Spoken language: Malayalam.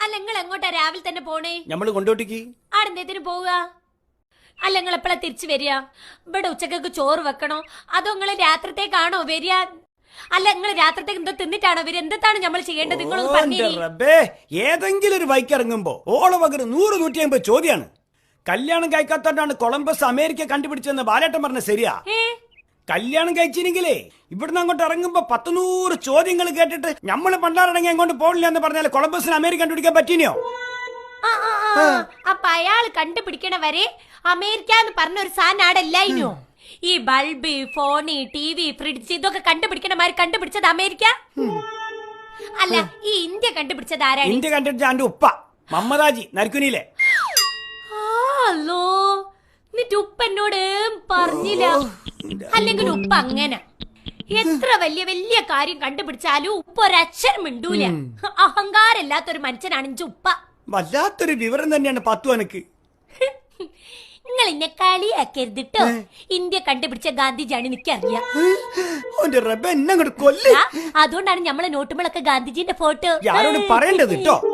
അല്ല നിങ്ങൾ എങ്ങോട്ടാ രാവിലെ തന്നെ പോണേ? നമ്മള് കൊണ്ടോട്ടിക്ക്. ആടെന്തേത്തിന് പോവുക? അല്ല നിങ്ങൾ എപ്പോഴാ തിരിച്ചു വരിക? ഇവിടെ ഉച്ചക്കൊക്കെ ചോറ് വെക്കണോ അതോ നിങ്ങള് രാത്രിത്തേക്കാണോ വരിക? അല്ല നിങ്ങൾ രാത്രിത്തേക്ക് എന്തോ തിന്നിട്ടാണോ വരിക? എന്താണ് നമ്മൾ ചെയ്യേണ്ടത്? നിങ്ങളൊന്ന് പറഞ്ഞു. ഏതെങ്കിലും ഒരു ബൈക്ക് ഇറങ്ങുമ്പോ ഓളെ പകരം 100-150 ചോദ്യാണ്. കല്യാണം കഴിക്കാത്തോണ്ടാണ് കൊളംബസ് അമേരിക്ക കണ്ടുപിടിച്ചെന്ന് ബാലേട്ടൻ പറഞ്ഞ ശരിയാ? കല്യാണം കഴിച്ചില്ലെങ്കിലേ ഇവിടുന്ന് അങ്ങോട്ട് ഇറങ്ങുമ്പോ 100 ചോദ്യങ്ങൾ കേട്ടിട്ട് നമ്മള് പണ്ടാറടങ്ങി അങ്ങോട്ട് പോകില്ല എന്ന് പറഞ്ഞാൽ കൊളംബസിന് അമേരിക്ക കണ്ടുപിടിക്കാൻ പറ്റിയോ? അപ്പൊ അയാൾ കണ്ടുപിടിക്കണ വരെ അമേരിക്ക എന്ന് പറഞ്ഞ ഒരു സാധനം ആടല്ലായിനോ? ഈ ബൾബ്, ഫോണ്, TV, ഫ്രിഡ്ജ് ഇതൊക്കെ കണ്ടുപിടിക്കണമാര് കണ്ടുപിടിച്ചത് അമേരിക്ക അല്ല. ഈ ഇന്ത്യ കണ്ടുപിടിച്ചത് ആരാണ്? ഇന്ത്യ കണ്ടുപിടിച്ച എന്റെ ഉപ്പ മമ്മദാജി നരക്കുനിയിലെ. അല്ലോ എന്നിട്ട് ഉപ്പ എന്നോട് പറഞ്ഞില്ല. അല്ലെങ്കിൽ ഉപ്പ അങ്ങനെ എത്ര വലിയ വലിയ കാര്യം കണ്ടുപിടിച്ചാലും ഉപ്പ ഒരക്ഷരം മിണ്ടൂല. അഹങ്കാരമില്ലാത്തൊരു മനുഷ്യനാണ് ഇഞ്ച ഉപ്പ. വല്ലാത്തൊരു വിവരം തന്നെയാണ് പത്തു എനിക്ക്. നിങ്ങൾ എന്നെ കളിയാക്കരുതിട്ടോ. ഇന്ത്യ കണ്ടുപിടിച്ച ഗാന്ധിജിയാണ് എനിക്കറിയാം. കൊല്ല അതുകൊണ്ടാണ് നമ്മളെ നോട്ടുമ്പളൊക്കെ ഗാന്ധിജിന്റെ ഫോട്ടോ പറയേണ്ടത് കേട്ടോ.